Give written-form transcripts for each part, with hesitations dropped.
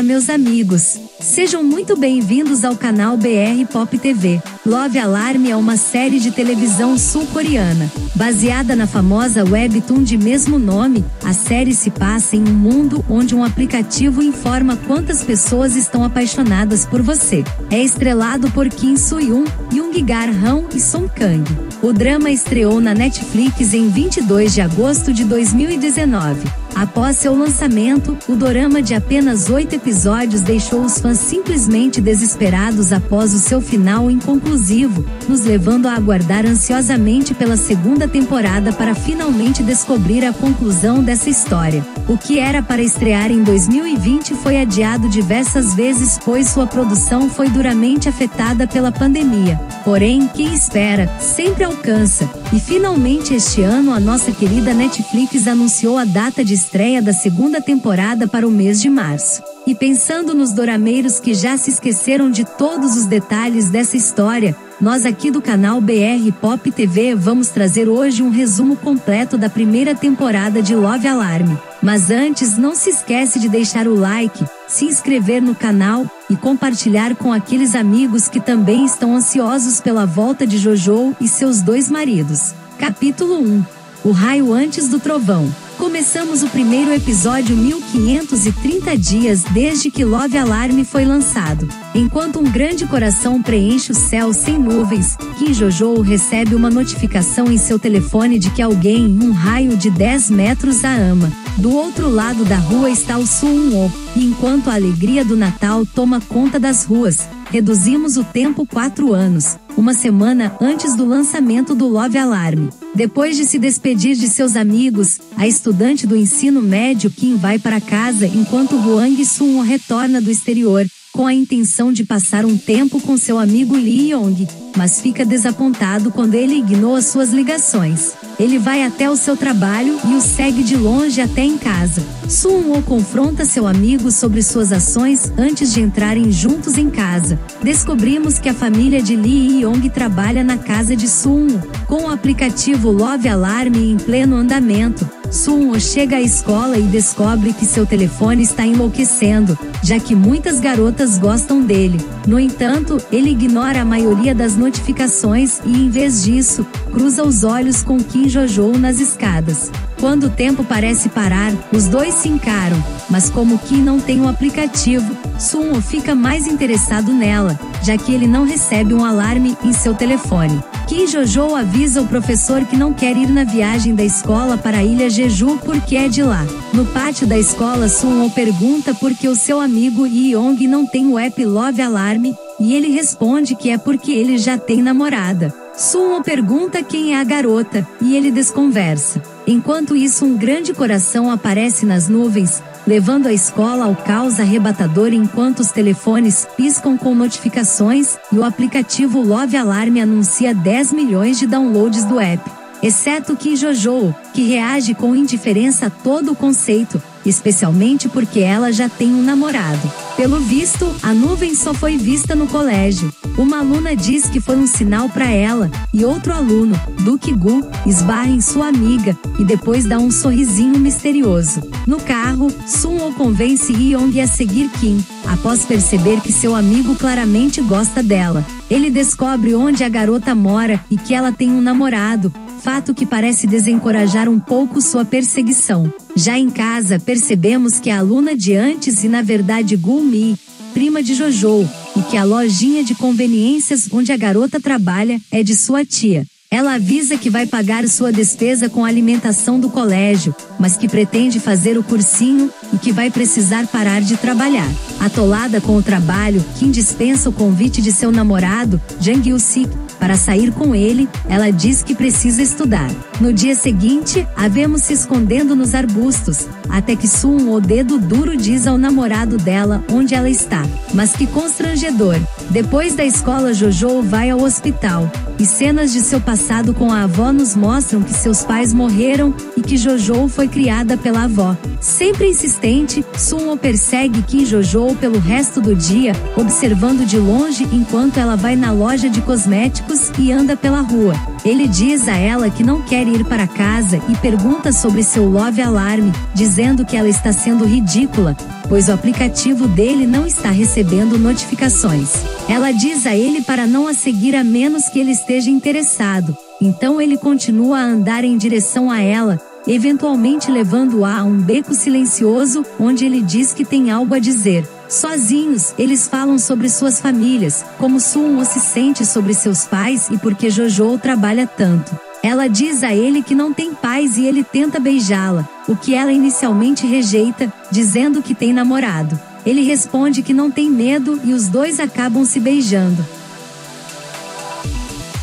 meus amigos. Sejam muito bem-vindos ao canal BR Pop TV. Love Alarm é uma série de televisão sul-coreana. Baseada na famosa webtoon de mesmo nome, a série se passa em um mundo onde um aplicativo informa quantas pessoas estão apaixonadas por você. É estrelado por Kim Soo-hyun, Young-gar Han e Song Kang. O drama estreou na Netflix em 22 de agosto de 2019. Após seu lançamento, o dorama de apenas 8 episódios deixou os fãs simplesmente desesperados após o seu final inconclusivo, nos levando a aguardar ansiosamente pela segunda temporada para finalmente descobrir a conclusão dessa história. O que era para estrear em 2020 foi adiado diversas vezes, pois sua produção foi duramente afetada pela pandemia. Porém, quem espera, sempre alcança. E finalmente este ano a nossa querida Netflix anunciou a data de estreia da segunda temporada para o mês de março. E pensando nos dorameiros que já se esqueceram de todos os detalhes dessa história, nós aqui do canal BR Pop TV vamos trazer hoje um resumo completo da primeira temporada de Love Alarm. Mas antes, não se esquece de deixar o like, se inscrever no canal e compartilhar com aqueles amigos que também estão ansiosos pela volta de Jojo e seus dois maridos. Capítulo 1. O raio antes do trovão. Começamos o primeiro episódio 1530 dias desde que Love Alarm foi lançado. Enquanto um grande coração preenche o céu sem nuvens, Kim Jojo recebe uma notificação em seu telefone de que alguém em um raio de 10 metros a ama. Do outro lado da rua está o Soo-hyun, e enquanto a alegria do Natal toma conta das ruas, reduzimos o tempo 4 anos, uma semana antes do lançamento do Love Alarm. Depois de se despedir de seus amigos, a estudante do ensino médio Kim vai para casa enquanto Hwang Soo-hyun retorna do exterior, com a intenção de passar um tempo com seu amigo Lee Yong, mas fica desapontado quando ele ignora suas ligações. Ele vai até o seu trabalho e o segue de longe até em casa. Soo-hyun confronta seu amigo sobre suas ações antes de entrarem juntos em casa. Descobrimos que a família de Lee Yong trabalha na casa de Soo-hyun, com o aplicativo Love Alarm em pleno andamento. Soo-hyun chega à escola e descobre que seu telefone está enlouquecendo, já que muitas garotas gostam dele. No entanto, ele ignora a maioria das notificações e, em vez disso, cruza os olhos com Kim Jojo nas escadas. Quando o tempo parece parar, os dois se encaram, mas como Kim não tem um aplicativo, Soo-hyun fica mais interessado nela, já que ele não recebe um alarme em seu telefone. Kim Jojo avisa o professor que não quer ir na viagem da escola para a ilha Jeju porque é de lá. No pátio da escola, Soo-hyun pergunta por que o seu amigo Lee-yong não tem o app Love Alarm, e ele responde que é porque ele já tem namorada. Soo-hyun pergunta quem é a garota, e ele desconversa. Enquanto isso, um grande coração aparece nas nuvens, levando a escola ao caos arrebatador enquanto os telefones piscam com notificações e o aplicativo Love Alarm anuncia 10 milhões de downloads do app. Exceto Kim Jojo, que reage com indiferença a todo o conceito, especialmente porque ela já tem um namorado. Pelo visto, a nuvem só foi vista no colégio. Uma aluna diz que foi um sinal para ela, e outro aluno, Duk-gu, esbarra em sua amiga, e depois dá um sorrisinho misterioso. No carro, Soo-hyun convence Lee-yong a seguir Kim, após perceber que seu amigo claramente gosta dela. Ele descobre onde a garota mora e que ela tem um namorado, fato que parece desencorajar um pouco sua perseguição. Já em casa, percebemos que a aluna de antes e na verdade Gu-mi, prima de Jojo, e que a lojinha de conveniências onde a garota trabalha é de sua tia. Ela avisa que vai pagar sua despesa com a alimentação do colégio, mas que pretende fazer o cursinho e que vai precisar parar de trabalhar. Atolada com o trabalho, Kim dispensa o convite de seu namorado, Jang Yu-sik, para sair com ele. Ela diz que precisa estudar. No dia seguinte, a vemos se escondendo nos arbustos, até que Soo-hyun, o dedo duro, diz ao namorado dela onde ela está. Mas que constrangedor! Depois da escola, Jojo vai ao hospital, e cenas de seu passado com a avó nos mostram que seus pais morreram e que Jojo foi criada pela avó. Sempre insistente, Soo-hyun persegue Kim Jojo pelo resto do dia, observando de longe enquanto ela vai na loja de cosméticos e anda pela rua. Ele diz a ela que não quer ir para casa e pergunta sobre seu Love Alarm, dizendo que ela está sendo ridícula, pois o aplicativo dele não está recebendo notificações. Ela diz a ele para não a seguir a menos que ele esteja interessado. Então ele continua a andar em direção a ela, eventualmente levando-a a um beco silencioso, onde ele diz que tem algo a dizer. Sozinhos, eles falam sobre suas famílias, como Suwon se sente sobre seus pais e por que Jojo trabalha tanto. Ela diz a ele que não tem pais e ele tenta beijá-la, o que ela inicialmente rejeita, dizendo que tem namorado. Ele responde que não tem medo e os dois acabam se beijando.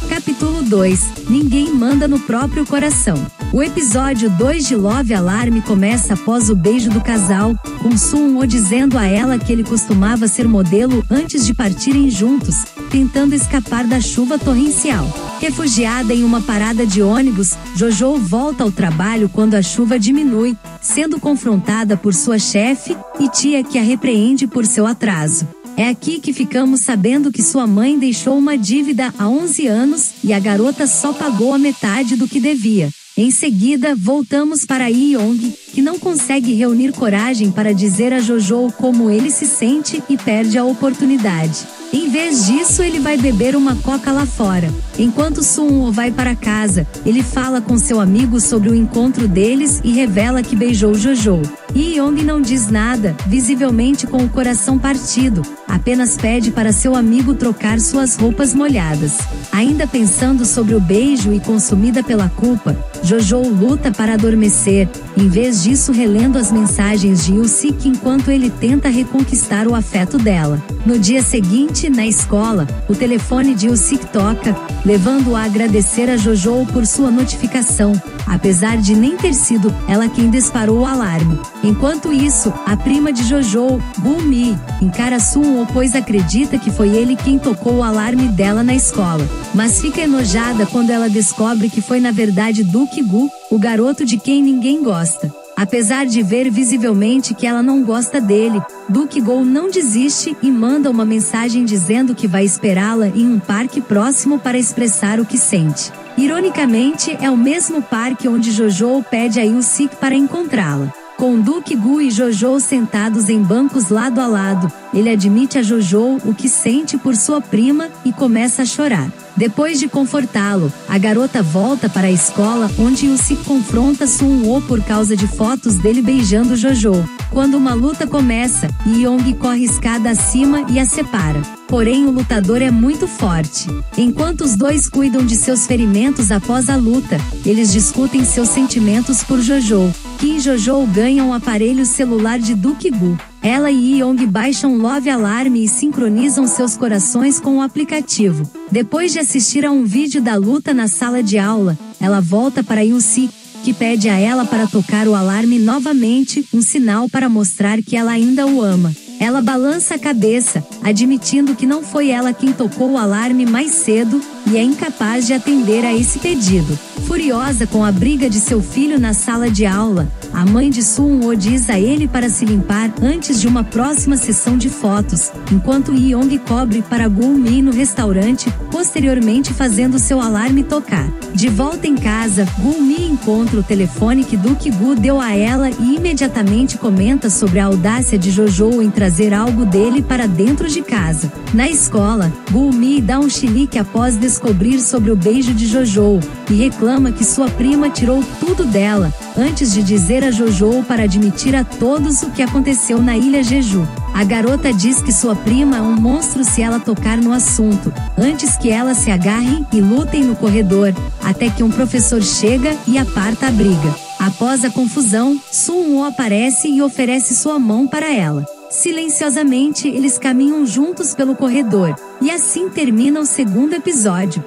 Capítulo 2 – Ninguém manda no próprio coração. O episódio 2 de Love Alarm começa após o beijo do casal, com Suwon dizendo a ela que ele costumava ser modelo antes de partirem juntos, tentando escapar da chuva torrencial. Refugiada em uma parada de ônibus, Jojo volta ao trabalho quando a chuva diminui, sendo confrontada por sua chefe e tia que a repreende por seu atraso. É aqui que ficamos sabendo que sua mãe deixou uma dívida há 11 anos e a garota só pagou a metade do que devia. Em seguida, voltamos para Lee-yong, que não consegue reunir coragem para dizer a Jojo como ele se sente e perde a oportunidade. Em vez disso, ele vai beber uma coca lá fora. Enquanto Suwon vai para casa, ele fala com seu amigo sobre o encontro deles e revela que beijou Jojo. Lee-yong não diz nada, visivelmente com o coração partido, apenas pede para seu amigo trocar suas roupas molhadas. Ainda pensando sobre o beijo e consumida pela culpa, Jojo luta para adormecer, em vez disso relendo as mensagens de Yoo-sik enquanto ele tenta reconquistar o afeto dela. No dia seguinte, na escola, o telefone de Yoo-sik toca, levando-a a agradecer a Jojo por sua notificação, apesar de nem ter sido ela quem disparou o alarme. Enquanto isso, a prima de Jojo, Gu-mi, encara Suwon pois acredita que foi ele quem tocou o alarme dela na escola, mas fica enojada quando ela descobre que foi na verdade Duk-gu, o garoto de quem ninguém gosta. Apesar de ver visivelmente que ela não gosta dele, Duk-gu não desiste e manda uma mensagem dizendo que vai esperá-la em um parque próximo para expressar o que sente. Ironicamente, é o mesmo parque onde Jojo pede a Yoo-sik para encontrá-la. Com Duk-gu e Jojo sentados em bancos lado a lado, ele admite a Jojo o que sente por sua prima e começa a chorar. Depois de confortá-lo, a garota volta para a escola onde Yoo-sik confronta Suwon por causa de fotos dele beijando Jojo. Quando uma luta começa, Lee-yong corre escada acima e a separa. Porém o lutador é muito forte. Enquanto os dois cuidam de seus ferimentos após a luta, eles discutem seus sentimentos por Jojo. Kim e Jojo ganham um aparelho celular de Duk-gu. Ela e Lee-yong baixam Love Alarm e sincronizam seus corações com o aplicativo. Depois de assistir a um vídeo da luta na sala de aula, ela volta para Yoo-sik, que pede a ela para tocar o alarme novamente, um sinal para mostrar que ela ainda o ama. Ela balança a cabeça, admitindo que não foi ela quem tocou o alarme mais cedo, e é incapaz de atender a esse pedido. Furiosa com a briga de seu filho na sala de aula, a mãe de Suwon diz a ele para se limpar antes de uma próxima sessão de fotos, enquanto Lee-yong cobre para Gu-mi no restaurante, posteriormente fazendo seu alarme tocar. De volta em casa, Gu-mi encontra o telefone que Duk-gu deu a ela e imediatamente comenta sobre a audácia de Jojo em trazer algo dele para dentro de casa. Na escola, Gu-mi dá um chilique após descobrir sobre o beijo de Jojo, e reclama que sua prima tirou tudo dela, antes de dizer a Jojo para admitir a todos o que aconteceu na ilha Jeju. A garota diz que sua prima é um monstro se ela tocar no assunto, antes que elas se agarrem e lutem no corredor, até que um professor chega e aparta a briga. Após a confusão, Suwon aparece e oferece sua mão para ela. Silenciosamente, eles caminham juntos pelo corredor, e assim termina o segundo episódio.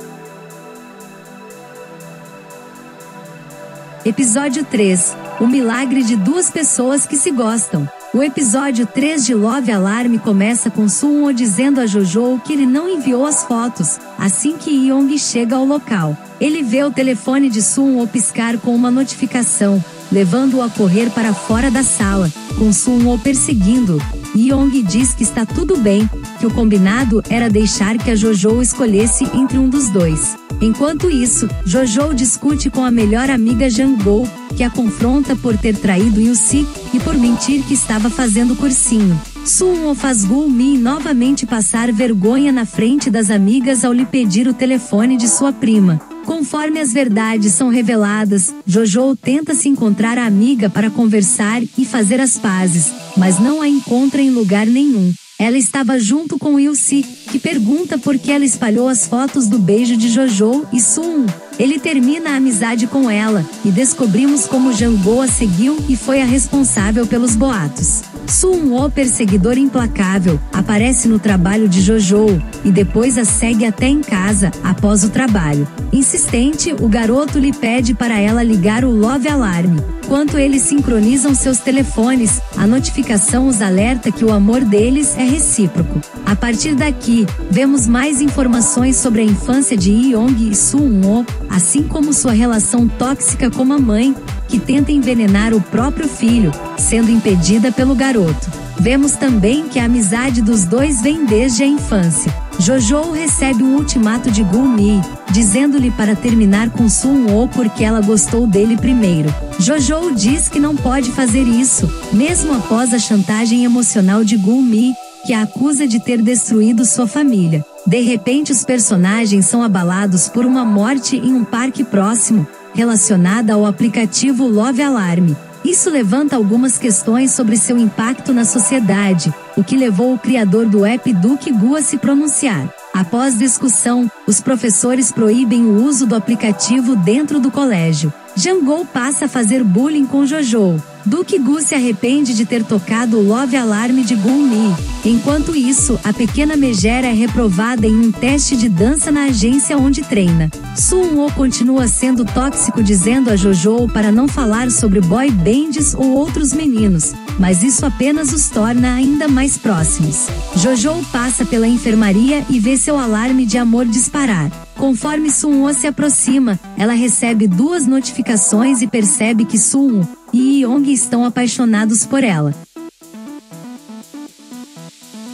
Episódio 3 – O milagre de duas pessoas que se gostam. O episódio 3 de Love Alarm começa com Suwon dizendo a Jojo que ele não enviou as fotos, assim que Lee-yong chega ao local. Ele vê o telefone de Suwon piscar com uma notificação, levando-o a correr para fora da sala, com Suwon perseguindo-o. Lee-yong diz que está tudo bem, que o combinado era deixar que a Jojo escolhesse entre um dos dois. Enquanto isso, Jojo discute com a melhor amiga Jang-go, que a confronta por ter traído Yoo-sik e por mentir que estava fazendo cursinho. Suwon faz Gul-mi novamente passar vergonha na frente das amigas ao lhe pedir o telefone de sua prima. Conforme as verdades são reveladas, Jojo tenta se encontrar a amiga para conversar e fazer as pazes, mas não a encontra em lugar nenhum. Ela estava junto com Yoo-sik, que pergunta por que ela espalhou as fotos do beijo de Jojo e Suwon. Ele termina a amizade com ela, e descobrimos como Jang-go a seguiu e foi a responsável pelos boatos. Suwon, o perseguidor implacável, aparece no trabalho de Jojo, e depois a segue até em casa, após o trabalho. Insistente, o garoto lhe pede para ela ligar o Love Alarm. Enquanto eles sincronizam seus telefones, a notificação os alerta que o amor deles é recíproco. A partir daqui, vemos mais informações sobre a infância de Hee-yong e Suwon, assim como sua relação tóxica com a mãe, que tenta envenenar o próprio filho, sendo impedida pelo garoto. Vemos também que a amizade dos dois vem desde a infância. Jojo recebe um ultimato de Gul-mi, dizendo-lhe para terminar com Suwon porque ela gostou dele primeiro. Jojo diz que não pode fazer isso, mesmo após a chantagem emocional de Gul-mi, que a acusa de ter destruído sua família. De repente, os personagens são abalados por uma morte em um parque próximo, relacionada ao aplicativo Love Alarm. Isso levanta algumas questões sobre seu impacto na sociedade, o que levou o criador do app Duke-gu a se pronunciar. Após discussão, os professores proíbem o uso do aplicativo dentro do colégio. Jang-go passa a fazer bullying com Jojo. Duke-gu se arrepende de ter tocado o Love Alarm de Gul-mi. Enquanto isso, a pequena megera é reprovada em um teste de dança na agência onde treina. Suwon continua sendo tóxico, dizendo a Jojo para não falar sobre boy bands ou outros meninos, mas isso apenas os torna ainda mais próximos. Jojo passa pela enfermaria e vê seu alarme de amor disparar. Conforme Suwon se aproxima, ela recebe 2 notificações e percebe que Suwon e Hee-yong estão apaixonados por ela.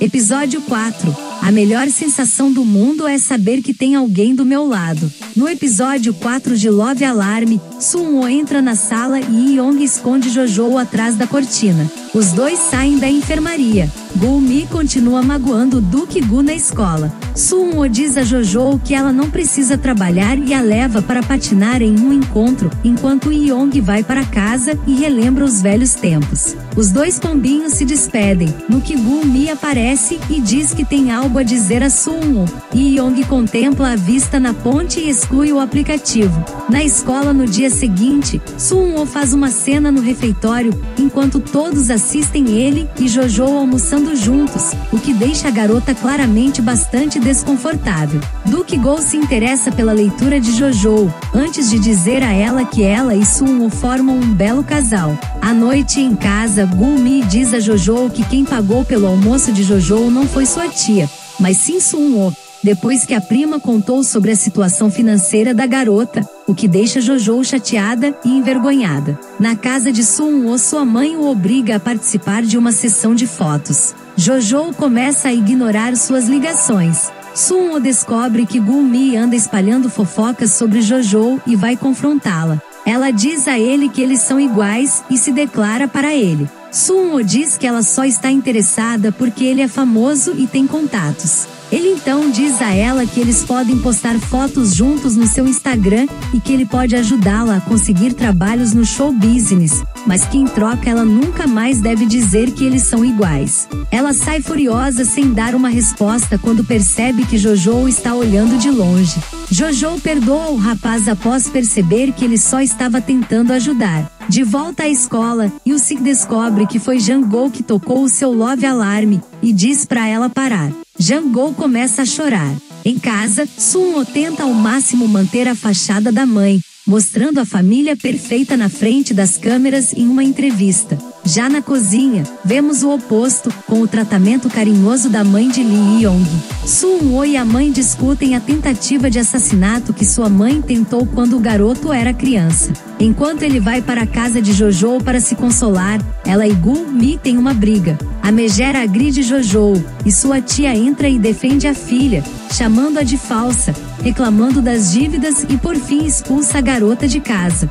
Episódio 4. A melhor sensação do mundo é saber que tem alguém do meu lado. No episódio 4 de Love Alarm, Suwon entra na sala e Hee-yong esconde Jojo atrás da cortina. Os dois saem da enfermaria. Gul-mi continua magoando Duke-gu na escola. Suwon diz a Jojo que ela não precisa trabalhar e a leva para patinar em um encontro, enquanto Hee-yong vai para casa e relembra os velhos tempos. Os dois pombinhos se despedem, no que Gul-mi aparece e diz que tem algo a dizer a Suwon. Hee-yong contempla a vista na ponte e exclui o aplicativo. Na escola no dia seguinte, Suwon faz uma cena no refeitório, enquanto todos assistem ele e Jojo almoçando juntos, o que deixa a garota claramente bastante desconfortável. Duke-gu se interessa pela leitura de Jojo, antes de dizer a ela que ela e Suwon formam um belo casal. À noite em casa, Gul-mi diz a Jojo que quem pagou pelo almoço de Jojo não foi sua tia, mas sim Suwon, depois que a prima contou sobre a situação financeira da garota, o que deixa Jojo chateada e envergonhada. Na casa de Suwon, sua mãe o obriga a participar de uma sessão de fotos. Jojo começa a ignorar suas ligações. Suwon descobre que Gul-mi anda espalhando fofocas sobre Jojo e vai confrontá-la. Ela diz a ele que eles são iguais e se declara para ele. Suwon diz que ela só está interessada porque ele é famoso e tem contatos. Ele então diz a ela que eles podem postar fotos juntos no seu Instagram e que ele pode ajudá-la a conseguir trabalhos no show business, mas que em troca ela nunca mais deve dizer que eles são iguais. Ela sai furiosa sem dar uma resposta quando percebe que Jojo está olhando de longe. Jojo perdoa o rapaz após perceber que ele só estava tentando ajudar. De volta à escola, Yoo-sik descobre que foi Jang-go que tocou o seu Love Alarm e diz para ela parar. Jang-go começa a chorar. Em casa, Suwon tenta ao máximo manter a fachada da mãe, mostrando a família perfeita na frente das câmeras em uma entrevista. Já na cozinha, vemos o oposto, com o tratamento carinhoso da mãe de Lee Yong. Sun-woo e a mãe discutem a tentativa de assassinato que sua mãe tentou quando o garoto era criança. Enquanto ele vai para a casa de Jojo para se consolar, ela e Gu-mi têm uma briga. A megera agride Jojo, e sua tia entra e defende a filha, chamando-a de falsa, reclamando das dívidas e por fim expulsa a garota de casa.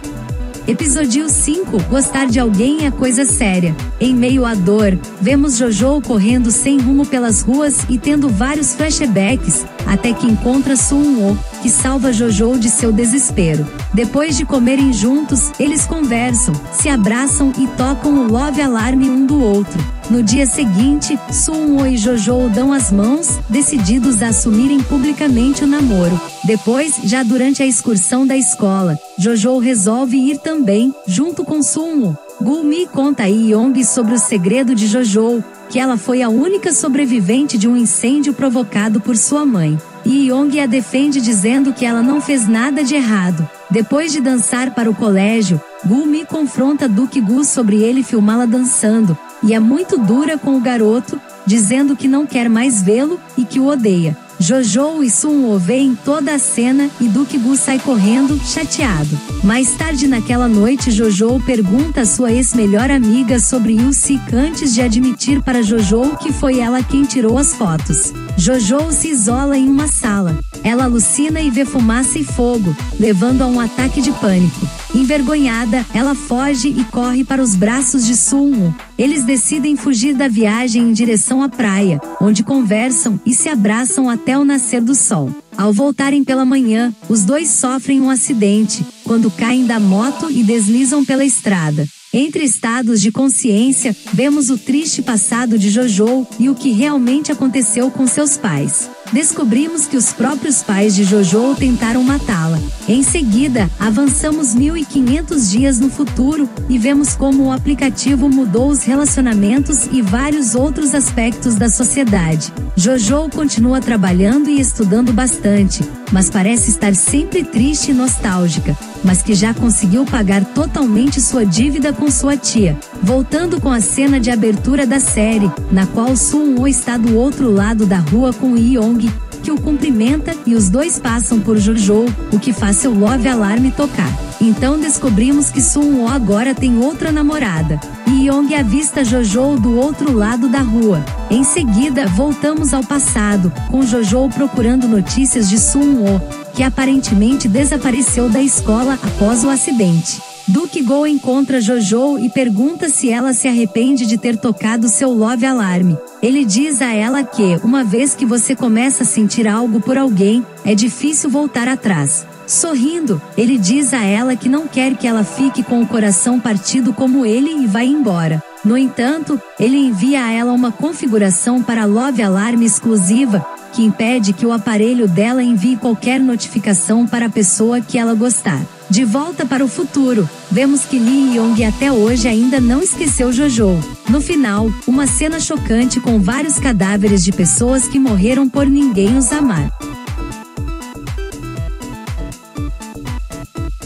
Episódio 5. Gostar de alguém é coisa séria. Em meio à dor, vemos Jojo correndo sem rumo pelas ruas e tendo vários flashbacks, até que encontra Sun-woo, que salva Jojo de seu desespero. Depois de comerem juntos, eles conversam, se abraçam e tocam o love alarme um do outro. No dia seguinte, Sun-woo e Jojo dão as mãos, decididos a assumirem publicamente o namoro. Depois, já durante a excursão da escola, Jojo resolve ir também, junto com Sun-woo. Gu-mi conta a Lee-yong sobre o segredo de Jojo, que ela foi a única sobrevivente de um incêndio provocado por sua mãe. Lee-yong a defende dizendo que ela não fez nada de errado. Depois de dançar para o colégio, Gu-mi confronta Duk-gu sobre ele filmá-la dançando, e é muito dura com o garoto, dizendo que não quer mais vê-lo e que o odeia. Jojo e Sun-woo veem toda a cena e Duk-gu sai correndo, chateado. Mais tarde naquela noite, Jojo pergunta a sua ex-melhor amiga sobre Yu-sik antes de admitir para Jojo que foi ela quem tirou as fotos. Jojo se isola em uma sala. Ela alucina e vê fumaça e fogo, levando a um ataque de pânico. Envergonhada, ela foge e corre para os braços de Sun-woo. Eles decidem fugir da viagem em direção à praia, onde conversam e se abraçam até o nascer do sol. Ao voltarem pela manhã, os dois sofrem um acidente, quando caem da moto e deslizam pela estrada. Entre estados de consciência, vemos o triste passado de Jojo e o que realmente aconteceu com seus pais. Descobrimos que os próprios pais de Jojo tentaram matá-la. Em seguida, avançamos 1500 dias no futuro e vemos como o aplicativo mudou os relacionamentos e vários outros aspectos da sociedade. Jojo continua trabalhando e estudando bastante, mas parece estar sempre triste e nostálgica, mas que já conseguiu pagar totalmente sua dívida com sua tia. Voltando com a cena de abertura da série, na qual Sun-woo está do outro lado da rua com Lee-yong, que o cumprimenta e os dois passam por Jojo, o que faz seu love alarme tocar. Então descobrimos que Sun-woo agora tem outra namorada. Lee-yong avista Jojo do outro lado da rua. Em seguida, voltamos ao passado, com Jojo procurando notícias de Sun-woo, que aparentemente desapareceu da escola após o acidente. Duk-gu encontra Jojo e pergunta se ela se arrepende de ter tocado seu love alarme. Ele diz a ela que, uma vez que você começa a sentir algo por alguém, é difícil voltar atrás. Sorrindo, ele diz a ela que não quer que ela fique com o coração partido como ele e vai embora. No entanto, ele envia a ela uma configuração para Love Alarm exclusiva, que impede que o aparelho dela envie qualquer notificação para a pessoa que ela gostar. De volta para o futuro, vemos que Lee-yong até hoje ainda não esqueceu Jojo. No final, uma cena chocante com vários cadáveres de pessoas que morreram por ninguém os amar.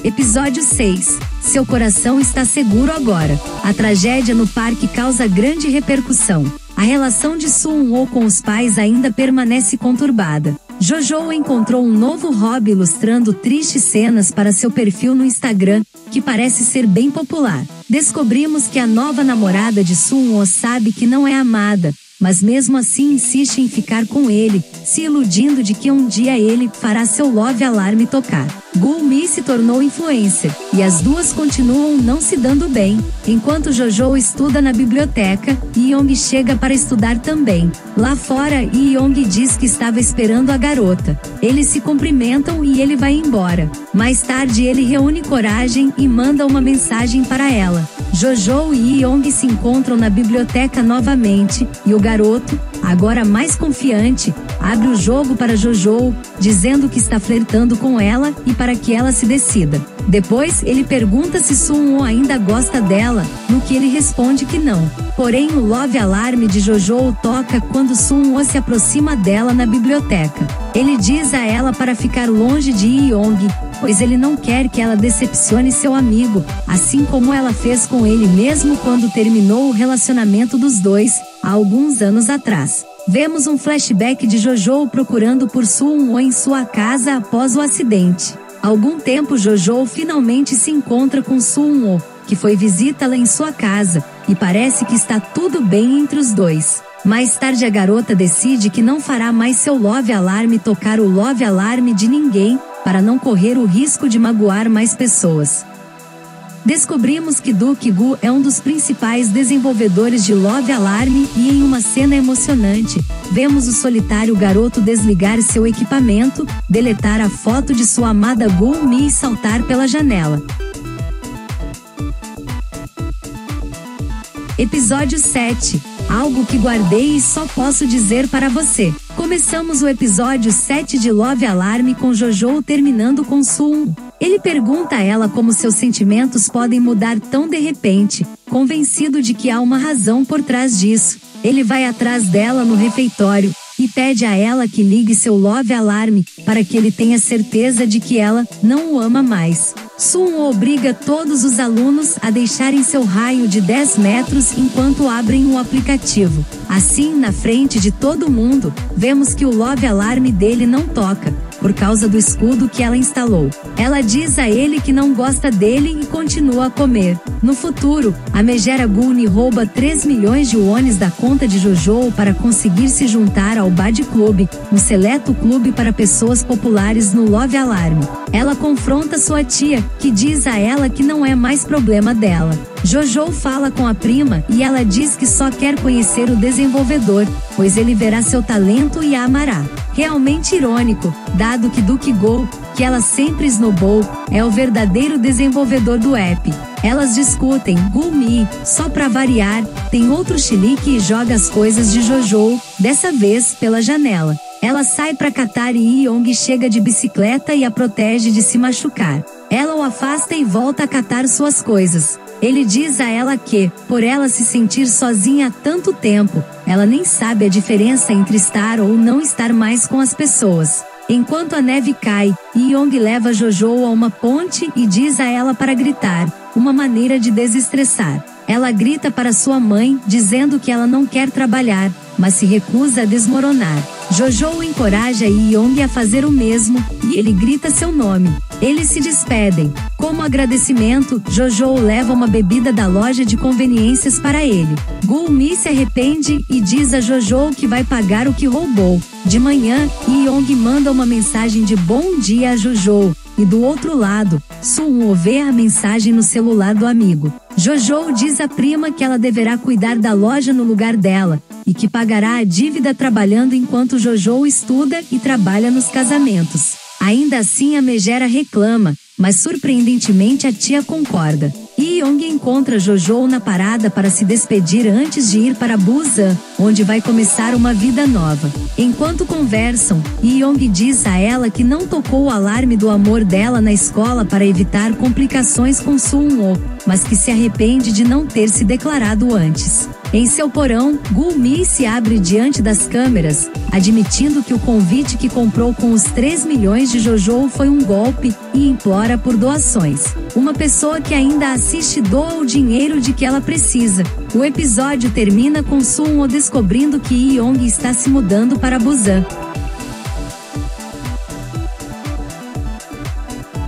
Episódio 6. Seu coração está seguro agora. A tragédia no parque causa grande repercussão. A relação de Sun-woo com os pais ainda permanece conturbada. Jojo encontrou um novo hobby ilustrando tristes cenas para seu perfil no Instagram, que parece ser bem popular. Descobrimos que a nova namorada de Sun-woo sabe que não é amada, mas mesmo assim insiste em ficar com ele, se iludindo de que um dia ele fará seu love alarme tocar. Gu-mi se tornou influencer, e as duas continuam não se dando bem. Enquanto Jojo estuda na biblioteca, Lee-yong chega para estudar também. Lá fora, Lee-yong diz que estava esperando a garota. Eles se cumprimentam e ele vai embora. Mais tarde ele reúne coragem e manda uma mensagem para ela. Jojo e Lee-yong se encontram na biblioteca novamente, e o garoto, agora mais confiante, abre o jogo para Jojo, dizendo que está flertando com ela e para que ela se decida. Depois, ele pergunta se Sun-woo ainda gosta dela, no que ele responde que não. Porém, o love alarme de Jojo toca quando Sun-woo se aproxima dela na biblioteca. Ele diz a ela para ficar longe de Lee-yong, pois ele não quer que ela decepcione seu amigo, assim como ela fez com ele mesmo quando terminou o relacionamento dos dois, há alguns anos atrás. Vemos um flashback de Jojo procurando por Suwon em sua casa após o acidente. Há algum tempo Jojo finalmente se encontra com Suwon, que foi visitá-la em sua casa, e parece que está tudo bem entre os dois. Mais tarde a garota decide que não fará mais seu Love Alarm tocar o Love Alarm de ninguém, para não correr o risco de magoar mais pessoas. Descobrimos que Do Ki-gu é um dos principais desenvolvedores de Love Alarm e em uma cena emocionante, vemos o solitário garoto desligar seu equipamento, deletar a foto de sua amada Gul-mi e saltar pela janela. Episódio 7. Algo que guardei e só posso dizer para você. Começamos o episódio 7 de Love Alarm com Jojo terminando com Suwon. Ele pergunta a ela como seus sentimentos podem mudar tão de repente, convencido de que há uma razão por trás disso. Ele vai atrás dela no refeitório e pede a ela que ligue seu Love Alarm, para que ele tenha certeza de que ela não o ama mais. Suwon obriga todos os alunos a deixarem seu raio de 10 metros enquanto abrem o aplicativo. Assim, na frente de todo mundo, vemos que o Love Alarm dele não toca, por causa do escudo que ela instalou. Ela diz a ele que não gosta dele e continua a comer. No futuro, a Megera Gulni rouba 3 milhões de wones da conta de Jojo para conseguir se juntar ao Bad Club, um seleto clube para pessoas populares no Love Alarm. Ela confronta sua tia, que diz a ela que não é mais problema dela. Jojo fala com a prima e ela diz que só quer conhecer o desenvolvedor, pois ele verá seu talento e a amará. Realmente irônico, dado que Do Ki-gu, que ela sempre esnobou, é o verdadeiro desenvolvedor do app. Elas discutem, Gul-mi, só pra variar, tem outro chilique e joga as coisas de Jojo, dessa vez pela janela. Ela sai pra catar e Yong chega de bicicleta e a protege de se machucar. Ela o afasta e volta a catar suas coisas. Ele diz a ela que, por ela se sentir sozinha há tanto tempo, ela nem sabe a diferença entre estar ou não estar mais com as pessoas. Enquanto a neve cai, Yong leva Jojo a uma ponte e diz a ela para gritar, uma maneira de desestressar. Ela grita para sua mãe, dizendo que ela não quer trabalhar, mas se recusa a desmoronar. Jojo encoraja Yong a fazer o mesmo, e ele grita seu nome. Eles se despedem. Como agradecimento, Jojo leva uma bebida da loja de conveniências para ele. Gul-mi se arrepende e diz a Jojo que vai pagar o que roubou. De manhã, Yong manda uma mensagem de bom dia a Jojo, e do outro lado, Suwon vê a mensagem no celular do amigo. Jojo diz à prima que ela deverá cuidar da loja no lugar dela, e que pagará a dívida trabalhando enquanto Jojo estuda e trabalha nos casamentos. Ainda assim a Megera reclama, mas surpreendentemente a tia concorda. Yong encontra Jojo na parada para se despedir antes de ir para Busan, onde vai começar uma vida nova. Enquanto conversam, Yong diz a ela que não tocou o alarme do amor dela na escola para evitar complicações com Suwon, mas que se arrepende de não ter se declarado antes. Em seu porão, Gul-mi se abre diante das câmeras, admitindo que o convite que comprou com os 3 milhões de Jojo foi um golpe, e implora por doações. Uma pessoa que ainda assiste doa o dinheiro de que ela precisa. O episódio termina com Suwon descobrindo que Yong está se mudando para Busan.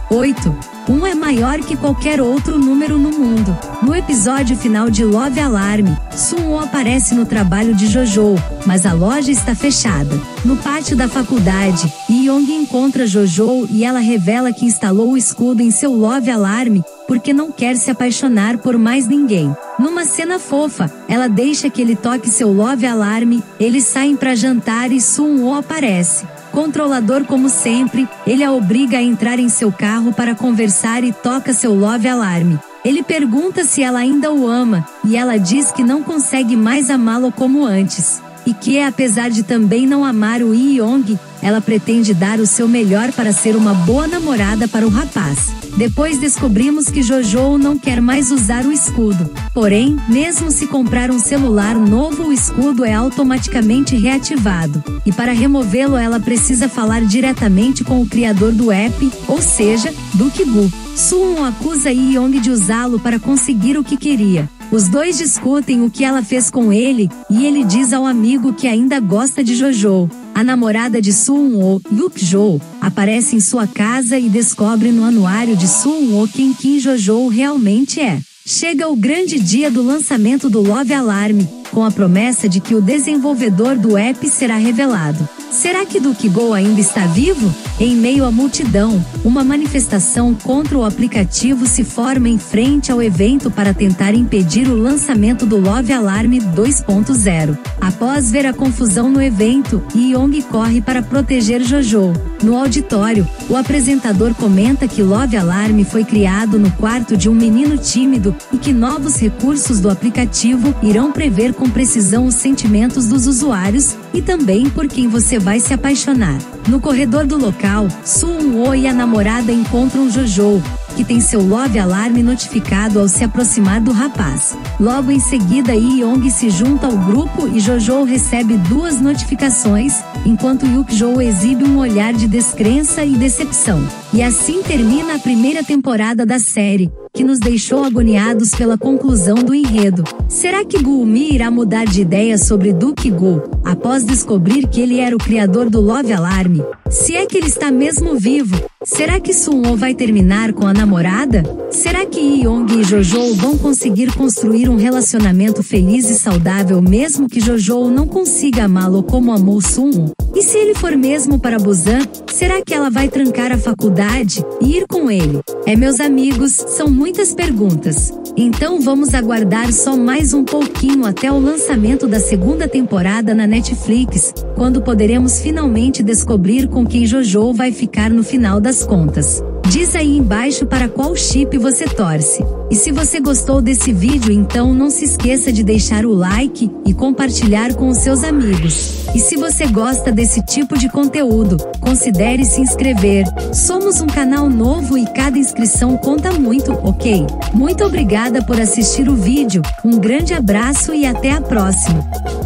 8. Um é maior que qualquer outro número no mundo. No episódio final de Love Alarm, Suwon aparece no trabalho de Jojo, mas a loja está fechada. No pátio da faculdade, Yong encontra Jojo e ela revela que instalou o escudo em seu Love Alarm, porque não quer se apaixonar por mais ninguém. Numa cena fofa, ela deixa que ele toque seu Love Alarm, eles saem para jantar e Suwon aparece. Controlador como sempre, ele a obriga a entrar em seu carro para conversar e toca seu Love Alarm. Ele pergunta se ela ainda o ama, e ela diz que não consegue mais amá-lo como antes. e que apesar de também não amar o Lee-yong, ela pretende dar o seu melhor para ser uma boa namorada para o rapaz. Depois descobrimos que Jojo não quer mais usar o escudo. Porém, mesmo se comprar um celular novo, o escudo é automaticamente reativado. E para removê-lo ela precisa falar diretamente com o criador do app, ou seja, Dookgoo. Suwon acusa Lee-yong de usá-lo para conseguir o que queria. Os dois discutem o que ela fez com ele, e ele diz ao amigo que ainda gosta de Jojo. A namorada de Suwon, Yukjo, aparece em sua casa e descobre no anuário de Suwon quem Jojo realmente é. Chega o grande dia do lançamento do Love Alarm, com a promessa de que o desenvolvedor do app será revelado. Será que Dookgoo ainda está vivo? Em meio à multidão, uma manifestação contra o aplicativo se forma em frente ao evento para tentar impedir o lançamento do Love Alarm 2.0. Após ver a confusão no evento, Lee-yong corre para proteger Jojo. No auditório, o apresentador comenta que Love Alarm foi criado no quarto de um menino tímido e que novos recursos do aplicativo irão prever com precisão os sentimentos dos usuários e também por quem você vai se apaixonar. No corredor do local, Suwon e a namorada encontram Jojo, que tem seu Love Alarm notificado ao se aproximar do rapaz. Logo em seguida, Lee-yong se junta ao grupo e Jojo recebe 2 notificações, enquanto Yukjo exibe um olhar de descrença e decepção. E assim termina a primeira temporada da série, que nos deixou agoniados pela conclusão do enredo. Será que Gumi irá mudar de ideia sobre Dookgoo, após descobrir que ele era o criador do Love Alarm? Se é que ele está mesmo vivo, será que Suwon vai terminar com a namorada? Será que Lee-yong e Jojo vão conseguir construir um relacionamento feliz e saudável mesmo que Jojo não consiga amá-lo como amou Suwon? E se ele for mesmo para Busan, será que ela vai trancar a faculdade e ir com ele? Meus amigos, são muitas perguntas. Então vamos aguardar só mais um pouquinho até o lançamento da segunda temporada na Netflix, quando poderemos finalmente descobrir com quem Jojo vai ficar no final das contas. Diz aí embaixo para qual chip você torce. E se você gostou desse vídeo, então não se esqueça de deixar o like e compartilhar com os seus amigos. E se você gosta desse tipo de conteúdo, considere se inscrever. Somos um canal novo e cada inscrição conta muito, ok? Muito obrigada por assistir o vídeo, um grande abraço e até a próxima!